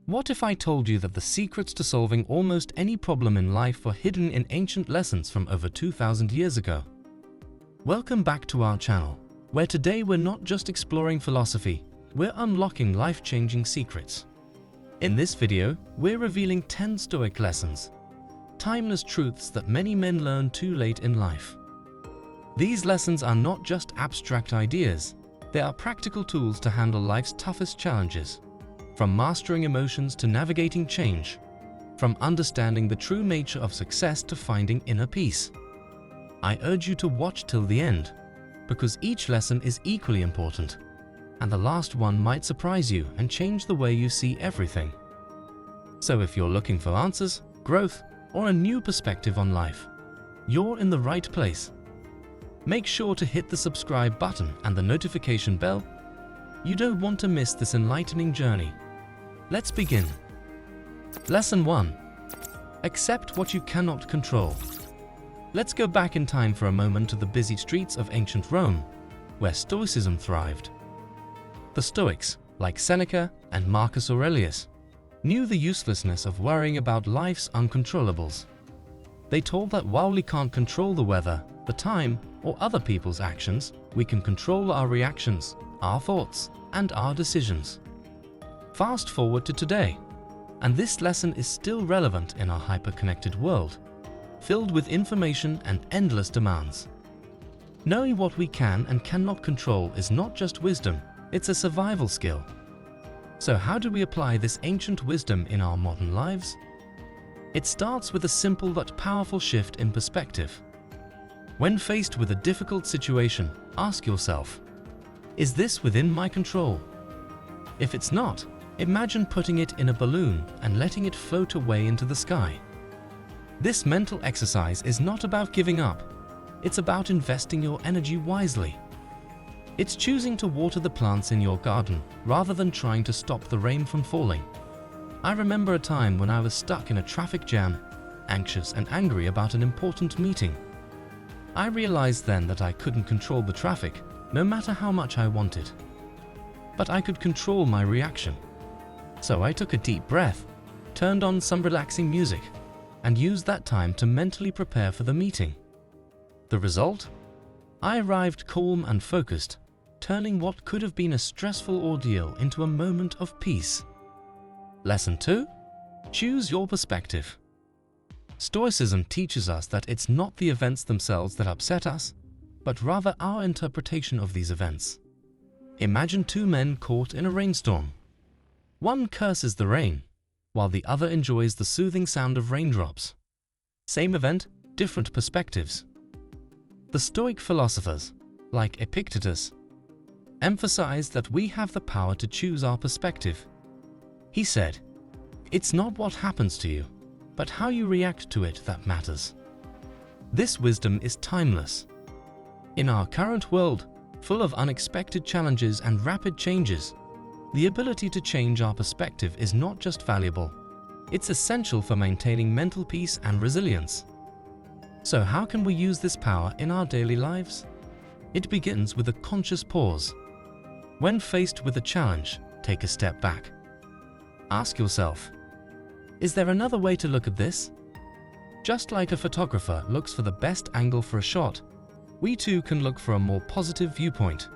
What if I told you that the secrets to solving almost any problem in life were hidden in ancient lessons from over 2,000 years ago? Welcome back to our channel, where today we're not just exploring philosophy, we're unlocking life-changing secrets. In this video, we're revealing 10 Stoic lessons, timeless truths that many men learn too late in life. These lessons are not just abstract ideas, they are practical tools to handle life's toughest challenges. From mastering emotions to navigating change, from understanding the true nature of success to finding inner peace. I urge you to watch till the end, because each lesson is equally important, and the last one might surprise you and change the way you see everything. So if you're looking for answers, growth, or a new perspective on life, you're in the right place. Make sure to hit the subscribe button and the notification bell. You don't want to miss this enlightening journey. Let's begin. Lesson 1. Accept what you cannot control. Let's go back in time for a moment to the busy streets of ancient Rome, where Stoicism thrived. The Stoics, like Seneca and Marcus Aurelius, knew the uselessness of worrying about life's uncontrollables. They told that while we can't control the weather, the time, or other people's actions, we can control our reactions, our thoughts, and our decisions. Fast forward to today, and this lesson is still relevant in our hyper-connected world, filled with information and endless demands. Knowing what we can and cannot control is not just wisdom, it's a survival skill. So how do we apply this ancient wisdom in our modern lives? It starts with a simple but powerful shift in perspective. When faced with a difficult situation, ask yourself, is this within my control? If it's not, imagine putting it in a balloon and letting it float away into the sky. This mental exercise is not about giving up. It's about investing your energy wisely. It's choosing to water the plants in your garden rather than trying to stop the rain from falling. I remember a time when I was stuck in a traffic jam, anxious and angry about an important meeting. I realized then that I couldn't control the traffic, no matter how much I wanted. But I could control my reaction. So I took a deep breath, turned on some relaxing music, and used that time to mentally prepare for the meeting. The result? I arrived calm and focused, turning what could have been a stressful ordeal into a moment of peace. Lesson 2. Choose your perspective. Stoicism teaches us that it's not the events themselves that upset us, but rather our interpretation of these events. Imagine two men caught in a rainstorm. One curses the rain, while the other enjoys the soothing sound of raindrops. Same event, different perspectives. The Stoic philosophers, like Epictetus, emphasized that we have the power to choose our perspective. He said, "It's not what happens to you, but how you react to it that matters." This wisdom is timeless. In our current world, full of unexpected challenges and rapid changes, the ability to change our perspective is not just valuable, it's essential for maintaining mental peace and resilience. So how can we use this power in our daily lives? It begins with a conscious pause. When faced with a challenge, take a step back. Ask yourself, is there another way to look at this? Just like a photographer looks for the best angle for a shot, we too can look for a more positive viewpoint.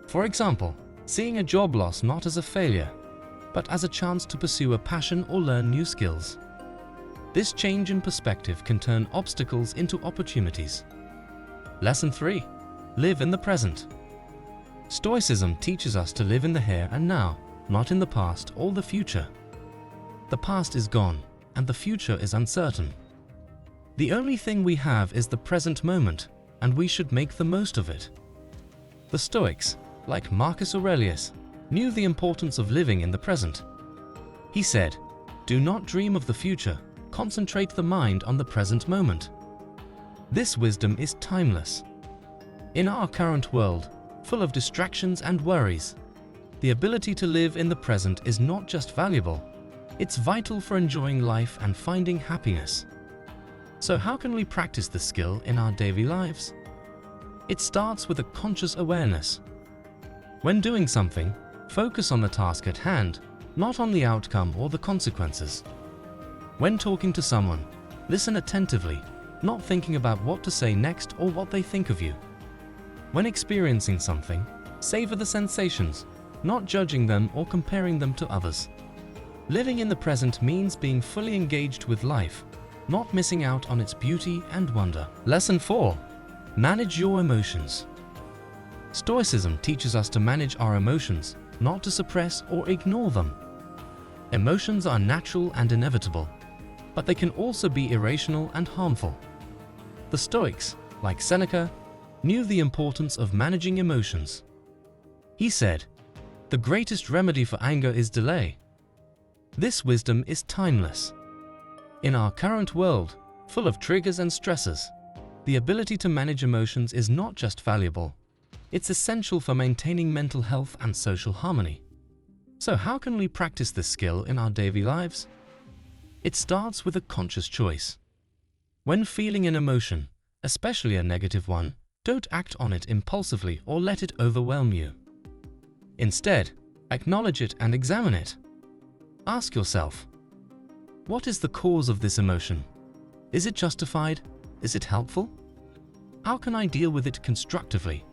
For example, seeing a job loss not as a failure, but as a chance to pursue a passion or learn new skills. This change in perspective can turn obstacles into opportunities. Lesson 3. Live in the present. Stoicism teaches us to live in the here and now, not in the past or the future. The past is gone, and the future is uncertain. The only thing we have is the present moment, and we should make the most of it. The Stoics, like Marcus Aurelius, knew the importance of living in the present. He said, "Do not dream of the future, concentrate the mind on the present moment." This wisdom is timeless. In our current world, full of distractions and worries, the ability to live in the present is not just valuable, it's vital for enjoying life and finding happiness. So how can we practice this skill in our daily lives? It starts with a conscious awareness. When doing something, focus on the task at hand, not on the outcome or the consequences. When talking to someone, listen attentively, not thinking about what to say next or what they think of you. When experiencing something, savor the sensations, not judging them or comparing them to others. Living in the present means being fully engaged with life, not missing out on its beauty and wonder. Lesson 4. Manage your emotions. Stoicism teaches us to manage our emotions, not to suppress or ignore them. Emotions are natural and inevitable, but they can also be irrational and harmful. The Stoics, like Seneca, knew the importance of managing emotions. He said, "The greatest remedy for anger is delay." This wisdom is timeless. In our current world, full of triggers and stresses, the ability to manage emotions is not just valuable, it's essential for maintaining mental health and social harmony. So how can we practice this skill in our daily lives? It starts with a conscious choice. When feeling an emotion, especially a negative one, don't act on it impulsively or let it overwhelm you. Instead, acknowledge it and examine it. Ask yourself, what is the cause of this emotion? Is it justified? Is it helpful? How can I deal with it constructively?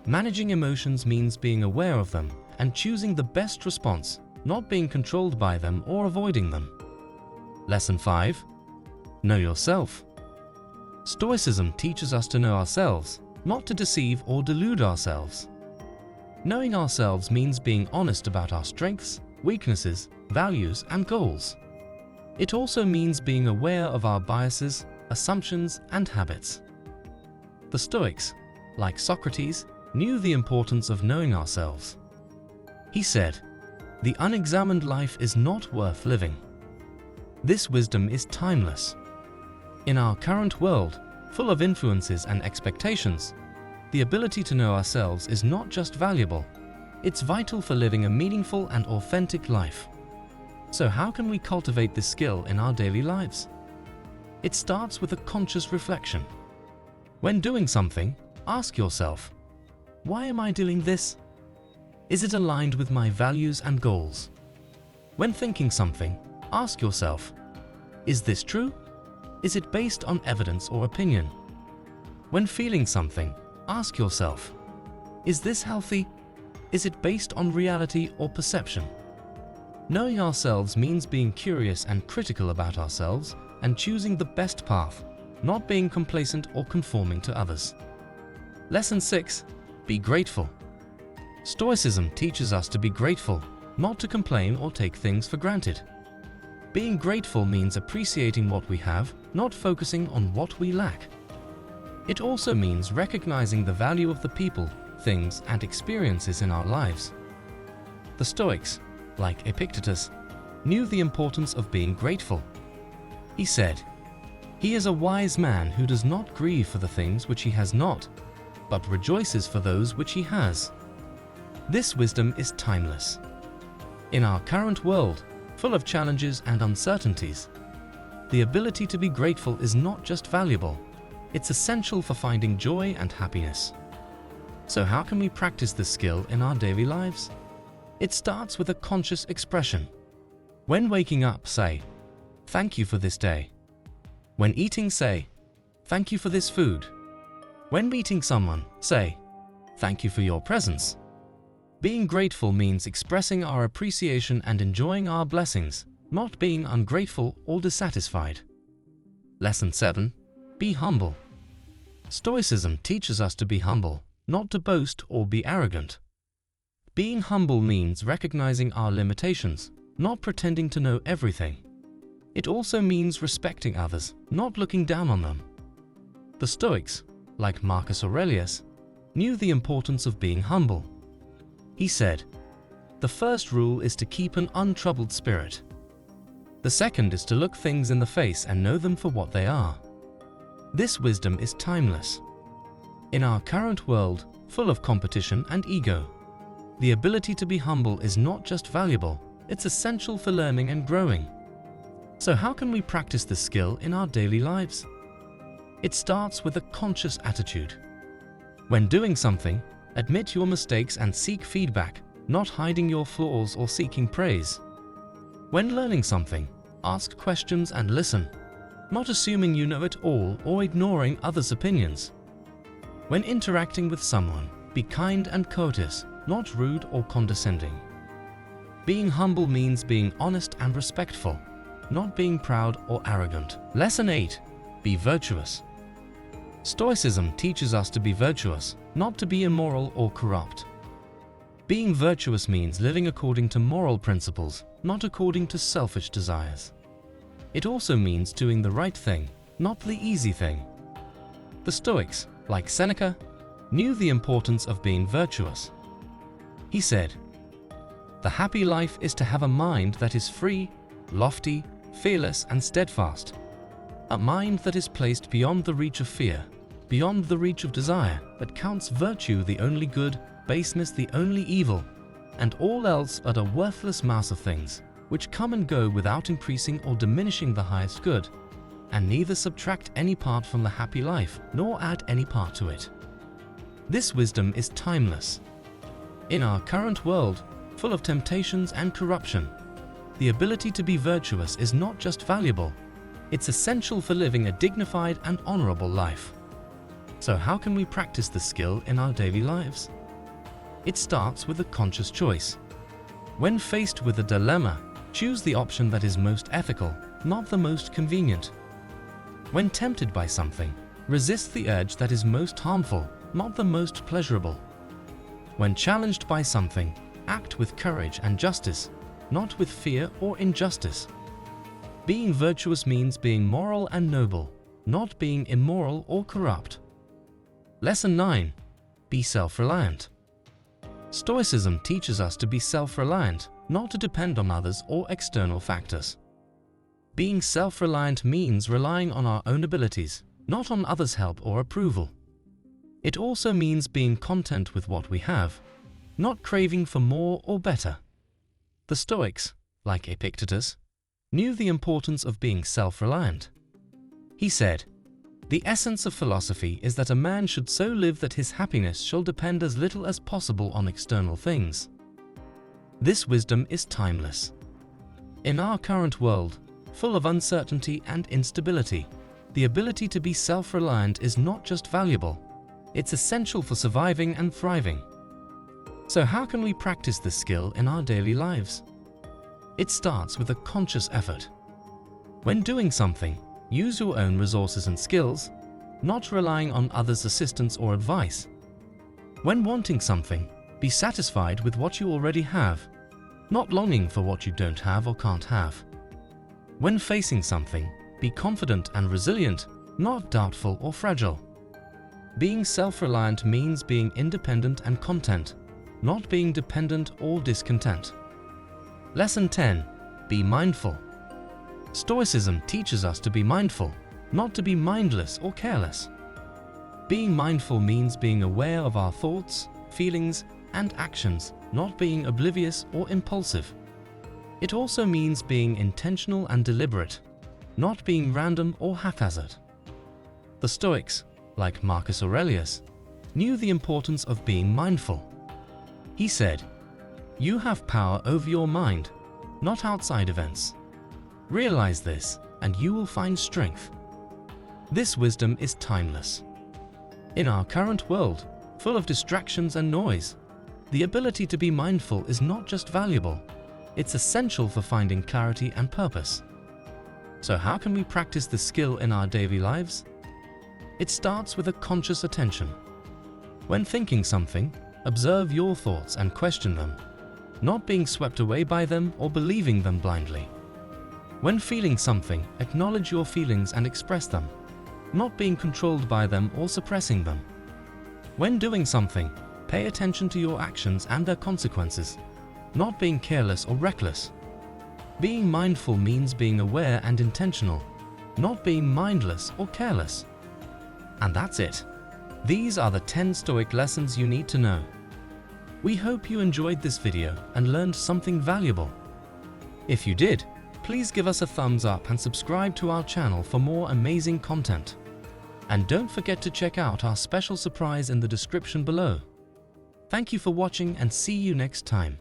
Managing emotions means being aware of them and choosing the best response, not being controlled by them or avoiding them. Lesson 5. Know yourself. Stoicism teaches us to know ourselves, not to deceive or delude ourselves. Knowing ourselves means being honest about our strengths, weaknesses, values, and goals. It also means being aware of our biases, assumptions, and habits. The Stoics, like Socrates, knew the importance of knowing ourselves. He said, "The unexamined life is not worth living." This wisdom is timeless. In our current world, full of influences and expectations, the ability to know ourselves is not just valuable, it's vital for living a meaningful and authentic life. So how can we cultivate this skill in our daily lives? It starts with a conscious reflection. When doing something, ask yourself, why am I doing this? Is it aligned with my values and goals? When thinking something, ask yourself, is this true? Is it based on evidence or opinion? When feeling something, ask yourself, is this healthy? Is it based on reality or perception? Knowing ourselves means being curious and critical about ourselves and choosing the best path, not being complacent or conforming to others. Lesson 6. Be grateful. Stoicism teaches us to be grateful, not to complain or take things for granted. Being grateful means appreciating what we have, not focusing on what we lack. It also means recognizing the value of the people, things, and experiences in our lives. The Stoics, like Epictetus, knew the importance of being grateful. He said, "He is a wise man who does not grieve for the things which he has not, but rejoices for those which he has." This wisdom is timeless. In our current world, full of challenges and uncertainties, the ability to be grateful is not just valuable, it's essential for finding joy and happiness. So how can we practice this skill in our daily lives? It starts with a conscious expression. When waking up, say, "Thank you for this day." When eating, say, "Thank you for this food." When meeting someone, say, "Thank you for your presence." Being grateful means expressing our appreciation and enjoying our blessings, not being ungrateful or dissatisfied. Lesson 7. Be humble. Stoicism teaches us to be humble, not to boast or be arrogant. Being humble means recognizing our limitations, not pretending to know everything. It also means respecting others, not looking down on them. The Stoics, like Marcus Aurelius, knew the importance of being humble. He said, "The first rule is to keep an untroubled spirit. The second is to look things in the face and know them for what they are." This wisdom is timeless. In our current world, full of competition and ego, the ability to be humble is not just valuable, it's essential for learning and growing. So how can we practice this skill in our daily lives? It starts with a conscious attitude. When doing something, admit your mistakes and seek feedback, not hiding your flaws or seeking praise. When learning something, ask questions and listen, not assuming you know it all or ignoring others' opinions. When interacting with someone, be kind and courteous, not rude or condescending. Being humble means being honest and respectful, not being proud or arrogant. Lesson 8. Be virtuous. Stoicism teaches us to be virtuous, not to be immoral or corrupt. Being virtuous means living according to moral principles, not according to selfish desires. It also means doing the right thing, not the easy thing. The Stoics, like Seneca, knew the importance of being virtuous. He said, "The happy life is to have a mind that is free, lofty, fearless and steadfast. A mind that is placed beyond the reach of fear, beyond the reach of desire, that counts virtue the only good, baseness the only evil, and all else but a worthless mass of things, which come and go without increasing or diminishing the highest good, and neither subtract any part from the happy life, nor add any part to it." This wisdom is timeless. In our current world, full of temptations and corruption, the ability to be virtuous is not just valuable, it's essential for living a dignified and honorable life. So how can we practice this skill in our daily lives? It starts with a conscious choice. When faced with a dilemma, choose the option that is most ethical, not the most convenient. When tempted by something, resist the urge that is most harmful, not the most pleasurable. When challenged by something, act with courage and justice, not with fear or injustice. Being virtuous means being moral and noble, not being immoral or corrupt. Lesson 9. Be self-reliant. Stoicism teaches us to be self-reliant, not to depend on others or external factors. Being self-reliant means relying on our own abilities, not on others' help or approval. It also means being content with what we have, not craving for more or better. The Stoics, like Epictetus, knew the importance of being self-reliant. He said, "The essence of philosophy is that a man should so live that his happiness shall depend as little as possible on external things." This wisdom is timeless. In our current world, full of uncertainty and instability, the ability to be self-reliant is not just valuable, it's essential for surviving and thriving. So how can we practice this skill in our daily lives? It starts with a conscious effort. When doing something, use your own resources and skills, not relying on others' assistance or advice. When wanting something, be satisfied with what you already have, not longing for what you don't have or can't have. When facing something, be confident and resilient, not doubtful or fragile. Being self-reliant means being independent and content, not being dependent or discontent. Lesson 10. Be mindful. Stoicism teaches us to be mindful, not to be mindless or careless. Being mindful means being aware of our thoughts, feelings, and actions, not being oblivious or impulsive. It also means being intentional and deliberate, not being random or haphazard. The Stoics, like Marcus Aurelius, knew the importance of being mindful. He said, "You have power over your mind, not outside events. Realize this, and you will find strength." This wisdom is timeless. In our current world, full of distractions and noise, the ability to be mindful is not just valuable, it's essential for finding clarity and purpose. So how can we practice this skill in our daily lives? It starts with a conscious attention. When thinking something, observe your thoughts and question them, not being swept away by them or believing them blindly. When feeling something, acknowledge your feelings and express them, not being controlled by them or suppressing them. When doing something, pay attention to your actions and their consequences, not being careless or reckless. Being mindful means being aware and intentional, not being mindless or careless. And that's it. These are the 10 Stoic lessons you need to know. We hope you enjoyed this video and learned something valuable. If you did, please give us a thumbs up and subscribe to our channel for more amazing content. And don't forget to check out our special surprise in the description below. Thank you for watching and see you next time.